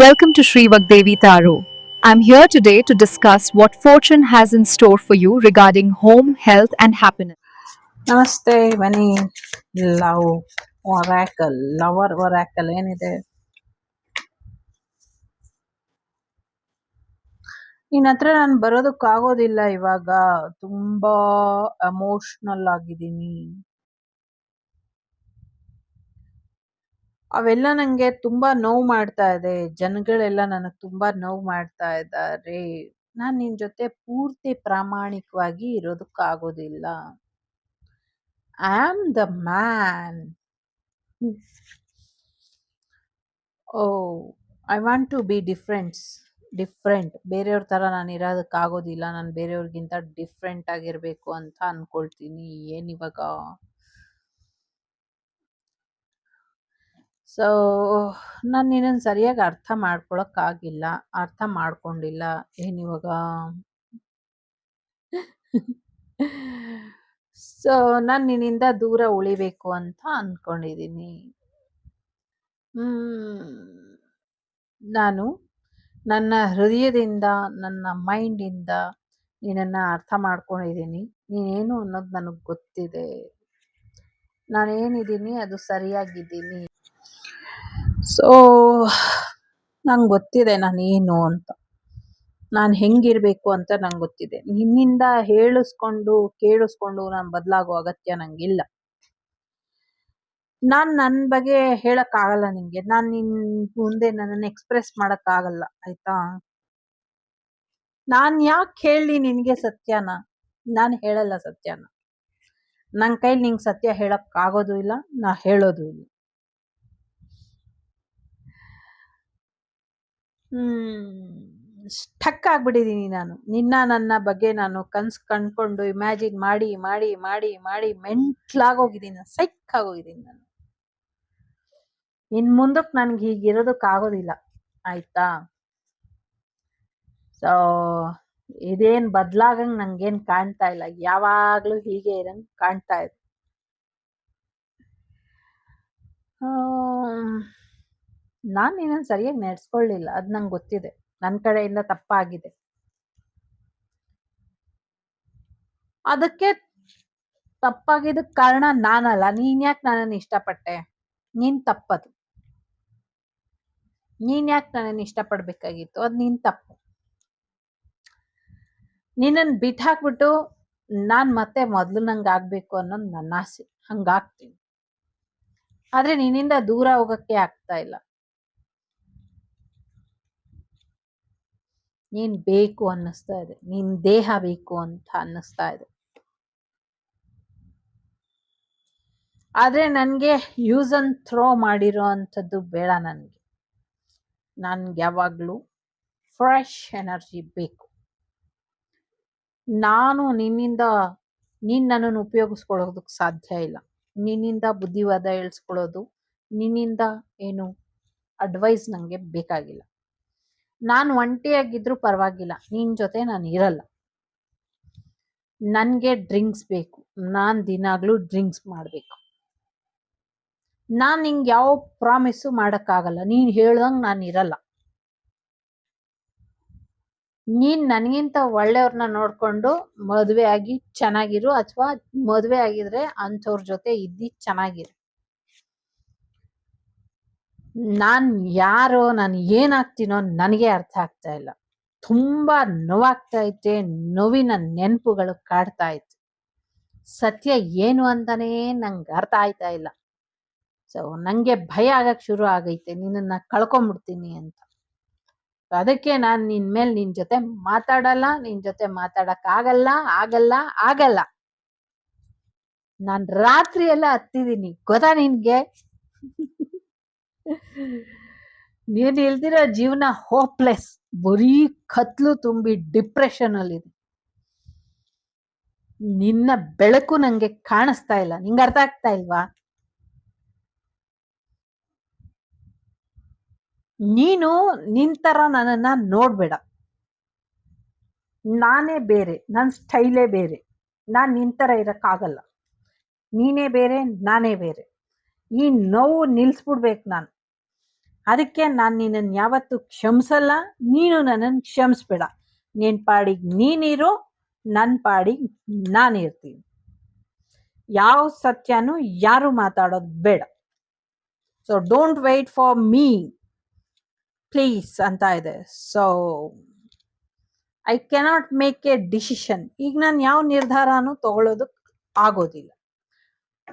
Welcome to Sri Vagdevi Taro. I'm here today to discuss what fortune has in store for you regarding home, health, and happiness. ನಮಸ್ತೆ ಬನ್ನಿ. Love Oracle lover Oracle ಏನಿದೆ? ನಿನ್ನ ಹತ್ರ ನಾನು ಬರೋದಕ್ಕಾಗೋದಿಲ್ಲ ಇವಾಗ. ತುಂಬಾ emotional ಆಗಿದ್ದೀನಿ. ಅವೆಲ್ಲ ನಂಗೆ ತುಂಬಾ ನೋವು ಮಾಡ್ತಾ ಇದೆ. ಜನಗಳೆಲ್ಲ ನನಗೆ ತುಂಬಾ ನೋವು ಮಾಡ್ತಾ ಇದ್ದಾರೆ. ನಾನು ನಿನ್ ಜೊತೆ ಪೂರ್ತಿ ಪ್ರಾಮಾಣಿಕವಾಗಿ ಇರೋದಕ್ಕಾಗೋದಿಲ್ಲ. I am the man. Oh, I want to be different. ಬೇರೆಯವ್ರ ಥರ ನಾನು ಇರೋದಕ್ಕಾಗೋದಿಲ್ಲ. ನಾನು ಬೇರೆಯವ್ರಿಗಿಂತ ಡಿಫ್ರೆಂಟ್ ಆಗಿರಬೇಕು ಅಂತ ಅನ್ಕೊಳ್ತೀನಿ. ಏನಿವಾಗ? ಸೊ ನಾನು ನಿನ್ನನ್ನು ಸರಿಯಾಗಿ ಅರ್ಥ ಮಾಡ್ಕೊಳಕ್ಕಾಗಿಲ್ಲ, ಅರ್ಥ ಮಾಡ್ಕೊಂಡಿಲ್ಲ. ಏನಿವಾಗ? ಸೊ ನಾನು ನಿನ್ನಿಂದ ದೂರ ಉಳಿಬೇಕು ಅಂತ ಅನ್ಕೊಂಡಿದ್ದೀನಿ. ನಾನು ನನ್ನ ಹೃದಯದಿಂದ, ನನ್ನ ಮೈಂಡಿಂದ ನಿನ್ನನ್ನು ಅರ್ಥ ಮಾಡ್ಕೊಂಡಿದ್ದೀನಿ. ನೀನೇನು ಅನ್ನೋದು ನನಗೆ ಗೊತ್ತಿದೆ. ನಾನೇನಿದ್ದೀನಿ ಅದು ಸರಿಯಾಗಿದ್ದೀನಿ. ಸೊ ನಂಗೆ ಗೊತ್ತಿದೆ ನಾನೇನು ಅಂತ, ನಾನು ಹೆಂಗಿರಬೇಕು ಅಂತ ನಂಗೆ ಗೊತ್ತಿದೆ. ನಿನ್ನಿಂದ ಕೇಳಿಸ್ಕೊಂಡು ನಾನು ಬದಲಾಗೋ ಅಗತ್ಯ ನಂಗಿಲ್ಲ. ನಾನು ನನ್ನ ಬಗ್ಗೆ ಹೇಳಕ್ಕಾಗಲ್ಲ ನಿಂಗೆ. ನಾನು ನಿನ್ನ ಮುಂದೆ ನನ್ನನ್ನು ಎಕ್ಸ್ಪ್ರೆಸ್ ಮಾಡೋಕ್ಕಾಗಲ್ಲ, ಆಯ್ತಾ? ನಾನು ಯಾಕೆ ಹೇಳಿ ನಿನಗೆ ಸತ್ಯನ? ನಾನು ಹೇಳಲ್ಲ ಸತ್ಯನ. ನನ್ನ ಕೈಲಿ ನಿಂಗೆ ಸತ್ಯ ಹೇಳಕ್ಕಾಗೋದು ಇಲ್ಲ, ನಾ ಹೇಳೋದು ಇಲ್ಲ. ಸ್ಟಕ್ ಆಗ್ಬಿಟ್ಟಿದ್ದೀನಿ ನಾನು. ನನ್ನ ಬಗ್ಗೆ ನಾನು ಕನ್ಸು ಕಂಡ್ಕೊಂಡು ಇಮ್ಯಾಜಿನ್ ಮಾಡಿ ಮಾಡಿ ಮಾಡಿ ಮಾಡಿ ಮೆಂಟ್ಲಾಗೋಗಿದ್ದೀನಿ, ಸೈಕ್ ಆಗೋಗಿದ್ದೀನಿ ನಾನು. ಇನ್ನು ಮುಂದಕ್ಕೆ ನನಗೆ ಹೀಗಿರೋದಕ್ಕಾಗೋದಿಲ್ಲ, ಆಯ್ತಾ? ಸೊ ಇದೇನು ಬದಲಾಗಂಗೆ ನಂಗೇನು ಕಾಣ್ತಾ ಇಲ್ಲ. ಯಾವಾಗಲೂ ಹೀಗೆ ಇರಂಗೆ ಕಾಣ್ತಾ ಇದೆ. ನಾನು ನಿನ್ನನ್ನು ಸರಿಯಾಗಿ ನಡೆಸ್ಕೊಳ್ಳಿಲ್ಲ, ಅದು ನಂಗೆ ಗೊತ್ತಿದೆ. ನನ್ನ ಕಡೆಯಿಂದ ತಪ್ಪಾಗಿದೆ. ಅದಕ್ಕೆ ತಪ್ಪಾಗಿದ್ದಕ್ಕೆ ಕಾರಣ ನಾನಲ್ಲ. ನೀನ್ ಯಾಕೆ ನನ್ನನ್ನು ಇಷ್ಟಪಟ್ಟೆ? ನೀನ್ ತಪ್ಪದು. ನೀನ್ ಯಾಕೆ ನನ್ನನ್ನು ಇಷ್ಟಪಡ್ಬೇಕಾಗಿತ್ತು? ಅದು ನೀನ್ ತಪ್ಪು. ನಿನ್ನನ್ನು ಬಿಟ್ಟಾಕ್ಬಿಟ್ಟು ನಾನು ಮತ್ತೆ ಮೊದಲು ನಂಗೆ ಆಗ್ಬೇಕು ಅನ್ನೋದು ನನ್ನ ಆಸೆ. ಹಂಗಾಗ್ತೀನಿ. ಆದ್ರೆ ನಿನ್ನಿಂದ ದೂರ ಹೋಗಕ್ಕೆ ಆಗ್ತಾ ಇಲ್ಲ. ನೀನ್ ಬೇಕು ಅನ್ನಿಸ್ತಾ ಇದೆ. ನಿನ್ ದೇಹ ಬೇಕು ಅಂತ ಅನ್ನಿಸ್ತಾ ಇದೆ. ಆದ್ರೆ ನನಗೆ ಯೂಸ್ ಅಂಡ್ ಥ್ರೋ ಮಾಡಿರೋ ಅಂಥದ್ದು ಬೇಡ. ನನ್ಗೆ ಯಾವಾಗಲೂ ಫ್ರೆಶ್ ಎನರ್ಜಿ ಬೇಕು. ನೀನ್ ನನ್ನನ್ನು ಉಪಯೋಗಿಸ್ಕೊಳ್ಳೋದಕ್ಕೆ ಸಾಧ್ಯ ಇಲ್ಲ. ನಿನ್ನಿಂದ ಬುದ್ಧಿವಾದ ಹೇಳ್ಸ್ಕೊಳ್ಳೋದು, ನಿನ್ನಿಂದ ಏನು ಅಡ್ವೈಸ್ ನನಗೆ ಬೇಕಾಗಿಲ್ಲ. ನಾನು ಒಂಟಿಯಾಗಿದ್ರೂ ಪರವಾಗಿಲ್ಲ, ನಿನ್ನ ಜೊತೆ ನಾನು ಇರಲ್ಲ. ನನಗೆ ಡ್ರಿಂಕ್ಸ್ ಬೇಕು. ನಾನು ದಿನಾಗ್ಲೂ ಡ್ರಿಂಕ್ಸ್ ಮಾಡಬೇಕು. ನಾನು ನಿಂಗೆ ಯಾವ ಪ್ರಾಮಿಸು ಮಾಡೋಕ್ಕಾಗಲ್ಲ. ನೀನು ಹೇಳ್ದಂಗೆ ನಾನು ಇರಲ್ಲ. ನೀನ್ ನನಗಿಂತ ಒಳ್ಳೆಯವ್ರನ್ನ ನೋಡ್ಕೊಂಡು ಮದುವೆ ಆಗಿ ಚೆನ್ನಾಗಿರು, ಅಥವಾ ಮದುವೆ ಆಗಿದ್ರೆ ಅಂಥವ್ರ ಜೊತೆ ಇದ್ದು ಚೆನ್ನಾಗಿರು. ನಾನು ಯಾರೋ, ನಾನು ಏನಾಗ್ತೀನೋ ನನಗೆ ಅರ್ಥ ಆಗ್ತಾ ಇಲ್ಲ. ತುಂಬಾ ನೋವಾಗ್ತಾ ಐತೆ. ನೋವಿನ ನೆನಪುಗಳು ಕಾಡ್ತಾ ಐತೆ. ಸತ್ಯ ಏನು ಅಂತಾನೇ ನಂಗೆ ಅರ್ಥ ಆಯ್ತಾ ಇಲ್ಲ. ಸೊ ನಂಗೆ ಭಯ ಆಗಕ್ಕೆ ಶುರು ಆಗೈತೆ, ನಿನ್ನನ್ನು ಕಳ್ಕೊಂಡ್ಬಿಡ್ತೀನಿ ಅಂತ. ಅದಕ್ಕೆ ನಾನು ನಿನ್ ಜೊತೆ ಮಾತಾಡಲ್ಲ. ನಿನ್ ಜೊತೆ ಮಾತಾಡಕ್ ಆಗಲ್ಲ ಆಗಲ್ಲ ಆಗಲ್ಲ. ನಾನು ರಾತ್ರಿ ಎಲ್ಲ ಹತ್ತಿದ್ದೀನಿ, ಗೊತ್ತಾ ನಿನ್ಗೆ? ನೀನ್ ಇಲ್ದಿರೋ ಜೀವನ ಹೋಪ್ಲೆಸ್. ಬರೀ ಕತ್ಲು ತುಂಬಿ ಡಿಪ್ರೆಷನ್ ಅಲ್ಲಿ ಇದೆ. ನಿನ್ನ ಬೆಳಕು ನಂಗೆ ಕಾಣಿಸ್ತಾ ಇಲ್ಲ. ನಿಂಗೆ ಅರ್ಥ ಆಗ್ತಾ ಇಲ್ವಾ? ನೀನು ನಿಂತರ ನನ್ನನ್ನ ನೋಡ್ಬೇಡ. ನಾನೇ ಬೇರೆ, ನನ್ನ ಸ್ಟೈಲೇ ಬೇರೆ. ನಾನು ನಿಂತರ ಇರಕ್ಕಾಗಲ್ಲ. ನೀನೇ ಬೇರೆ, ನಾನೇ ಬೇರೆ. ಈ ನೋವು ನಿಲ್ಸ್ಬಿಡ್ಬೇಕು ನಾನು. ಅದಕ್ಕೆ ನಾನು ನಿನ್ನನ್ನು ಯಾವತ್ತೂ ಕ್ಷಮಿಸಲ್ಲ, ನೀನು ನನ್ನನ್ನು ಕ್ಷಮಿಸ್ಬೇಡ. ನಿನ್ನ ಪಾಡಿಗೆ ನೀನಿರು, ನನ್ನ ಪಾಡಿಗೆ ನಾನಿರ್ತೀನಿ. ಯಾವ ಸತ್ಯನೂ ಯಾರು ಮಾತಾಡೋದು ಬೇಡ. So don't wait for me please ಅಂತ ಇದೆ. So I cannot make a decision. ಈಗ ನಾನು ಯಾವ ನಿರ್ಧಾರನೂ ತಗೊಳ್ಳೋದಕ್ಕೆ ಆಗೋದಿಲ್ಲ.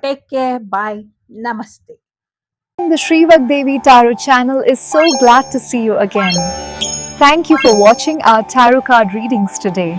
ಟೇಕ್ ಕೇರ್, ಬಾಯ್, ನಮಸ್ತೆ. The Shrivak Devi Tarot channel is so glad to see you again. Thank you for watching our tarot card readings today.